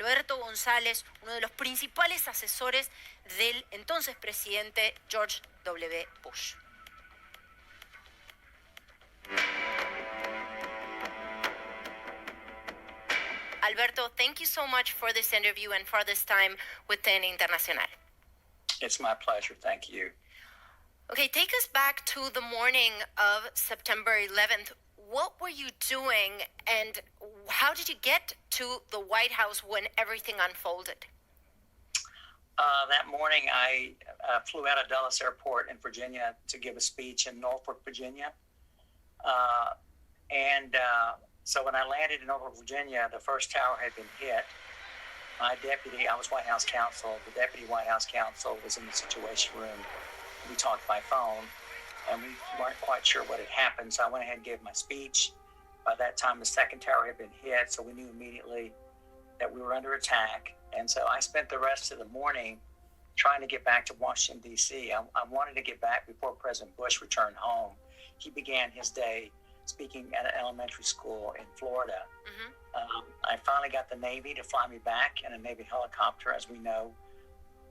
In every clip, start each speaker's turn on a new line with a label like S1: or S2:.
S1: Alberto Gonzáles, uno de los principales asesores del entonces presidente George W. Bush. Alberto, thank you so much for this interview and for this time with TN Internacional.
S2: It's my pleasure. Thank you.
S1: Okay, take us back to the morning of September 11th. What were you doing and how did you get to the White House when everything unfolded?
S2: That morning, I flew out of Dulles Airport in Virginia to give a speech in Norfolk, Virginia. So when I landed in Norfolk, Virginia, the first tower had been hit. My deputy, I was White House counsel, the deputy White House counsel was in the Situation Room. We talked by phone, and we weren't quite sure what had happened, so I went ahead and gave my speech. By that time, the second tower had been hit, so we knew immediately that we were under attack. And so I spent the rest of the morning trying to get back to Washington, D.C. I wanted to get back before President Bush returned home. He began his day speaking at an elementary school in Florida. Mm-hmm. I finally got the Navy to fly me back in a Navy helicopter. As we know,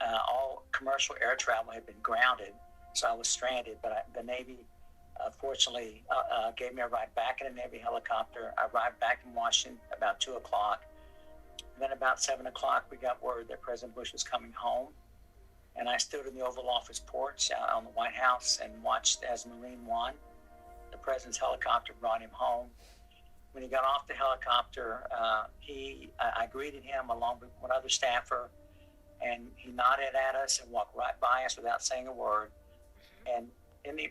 S2: all commercial air travel had been grounded, so I was stranded. But the Navy, fortunately, gave me a ride back in a Navy helicopter. I arrived back in Washington about 2 o'clock. Then about 7 o'clock, we got word that President Bush was coming home. And I stood in the Oval Office porch on the White House and watched as Marine One, the president's helicopter, brought him home. When he got off the helicopter, I greeted him along with one other staffer, and he nodded at us and walked right by us without saying a word. And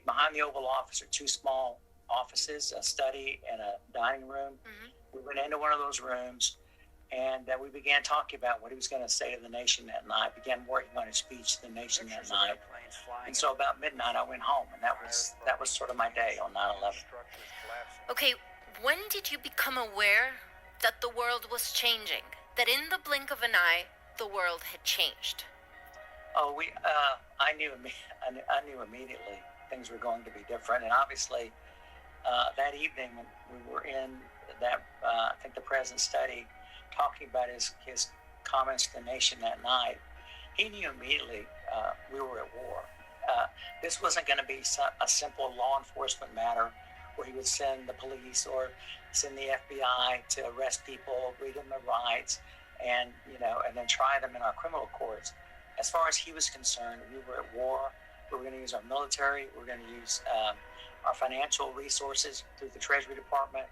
S2: behind the Oval Office are two small offices, a study and a dining room. Mm-hmm. We went into one of those rooms, and we began talking about what he was going to say to the nation that night, began working on his speech to the nation that night. And so about midnight, I went home, and that was sort of my day on 9/11.
S1: Okay, when did you become aware that the world was changing, that in the blink of an eye, the world had changed?
S2: Oh, I knew immediately things were going to be different, and obviously that evening when we were in that, I think the president's study, talking about his comments to the nation that night, he knew immediately we were at war. This wasn't going to be a simple law enforcement matter where he would send the police or send the FBI to arrest people, read them their rights, and then try them in our criminal courts. As far as he was concerned, we were at war. We were going to use our military. We were going to use our financial resources through the Treasury Department.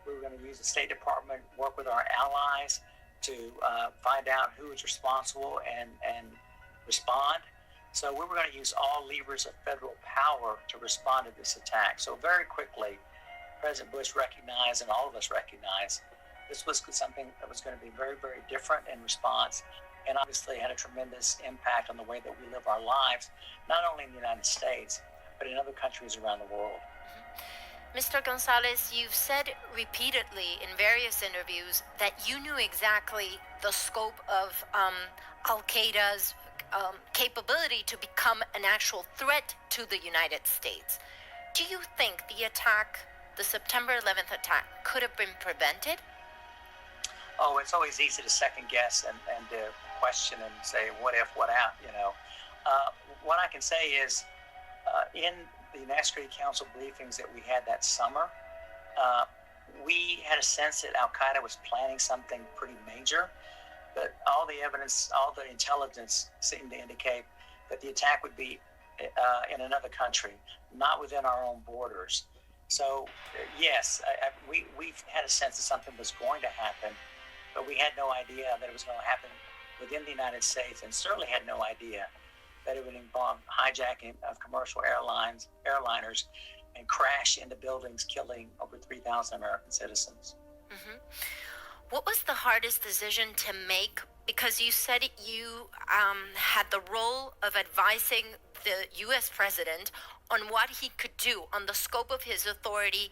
S2: We were going to use the State Department, work with our allies to find out who was responsible and respond. So we were going to use all levers of federal power to respond to this attack. So very quickly, President Bush recognized, and all of us recognized, this was something that was going to be very, very different in response, and obviously had a tremendous impact on the way that we live our lives, not only in the United States, but in other countries around the world.
S1: Mr. González, you've said repeatedly in various interviews that you knew exactly the scope of Al-Qaeda's capability to become an actual threat to the United States. Do you think the September 11th attack, could have been prevented?
S2: Oh, it's always easy to second guess and to question and say, what if, what out, What I can say is, in the United Security Council briefings that we had that summer, we had a sense that Al-Qaeda was planning something pretty major, but all the evidence, all the intelligence seemed to indicate that the attack would be in another country, not within our own borders. So, yes, we had a sense that something was going to happen, but we had no idea that it was going to happen within the United States, and certainly had no idea that it would involve hijacking of commercial airliners and crash into buildings, killing over 3,000 American citizens.
S1: Mm-hmm. What was the hardest decision to make? Because you said you had the role of advising the U.S. president on what he could do, on the scope of his authority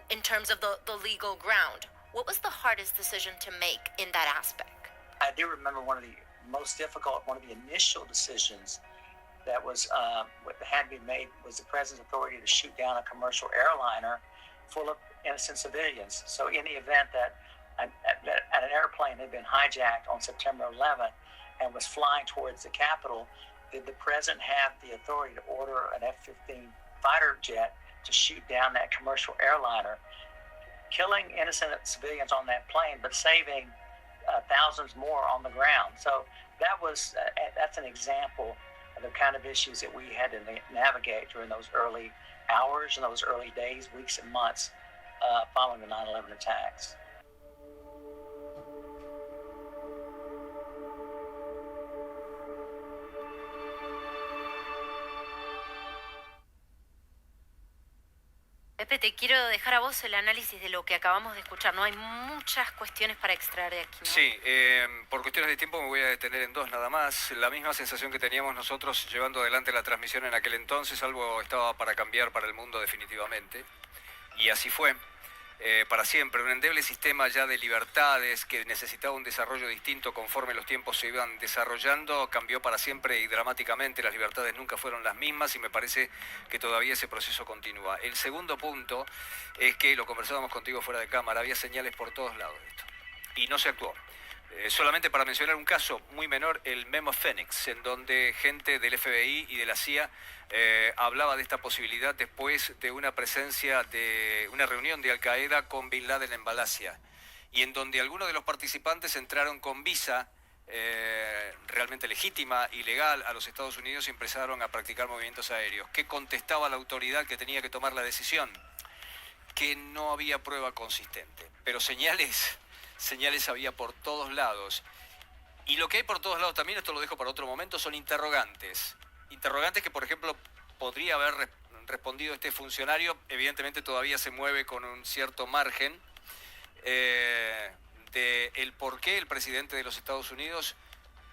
S1: in terms of the legal ground. What was the hardest decision to make in that aspect?
S2: I do remember one of the most difficult, one of the initial decisions that was had to be made was the president's authority to shoot down a commercial airliner full of innocent civilians. So in the event that at an airplane that had been hijacked on September 11th and was flying towards the Capitol, did the president have the authority to order an F-15 fighter jet to shoot down that commercial airliner, killing innocent civilians on that plane, but saving thousands more on the ground? So that's an example of the kind of issues that we had to navigate during those early hours and those early days, weeks, and months following the 9/11 attacks.
S1: Pepe, te quiero dejar a vos el análisis de lo que acabamos de escuchar, ¿no? Hay muchas cuestiones para extraer de aquí, ¿no?
S3: Sí, por cuestiones de tiempo me voy a detener en dos nada más. La misma sensación que teníamos nosotros llevando adelante la transmisión en aquel entonces, algo estaba para cambiar para el mundo definitivamente. Y así fue, para siempre. Un endeble sistema ya de libertades que necesitaba un desarrollo distinto conforme los tiempos se iban desarrollando, cambió para siempre y dramáticamente. Las libertades nunca fueron las mismas y me parece que todavía ese proceso continúa. El segundo punto es que, lo conversábamos contigo fuera de cámara, había señales por todos lados de esto y no se actuó. Solamente para mencionar un caso muy menor, el Memo Phoenix, en donde gente del FBI y de la CIA hablaba de esta posibilidad después de una presencia de una reunión de Al Qaeda con Bin Laden en Malasia, y en donde algunos de los participantes entraron con visa realmente legítima y legal a los Estados Unidos y empezaron a practicar movimientos aéreos. ¿Qué contestaba la autoridad que tenía que tomar la decisión? Que no había prueba consistente, pero señales había por todos lados. Y lo que hay por todos lados también, esto lo dejo para otro momento, son interrogantes. Interrogantes que, por ejemplo, podría haber respondido este funcionario, evidentemente todavía se mueve con un cierto margen, de el por qué el presidente de los Estados Unidos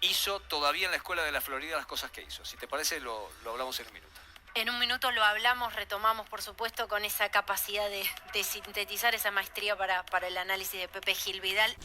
S3: hizo todavía en la escuela de la Florida las cosas que hizo. Si te parece, lo hablamos en un minuto.
S1: En un minuto lo hablamos, retomamos, por supuesto, con esa capacidad de sintetizar esa maestría para el análisis de Pepe Gil Vidal.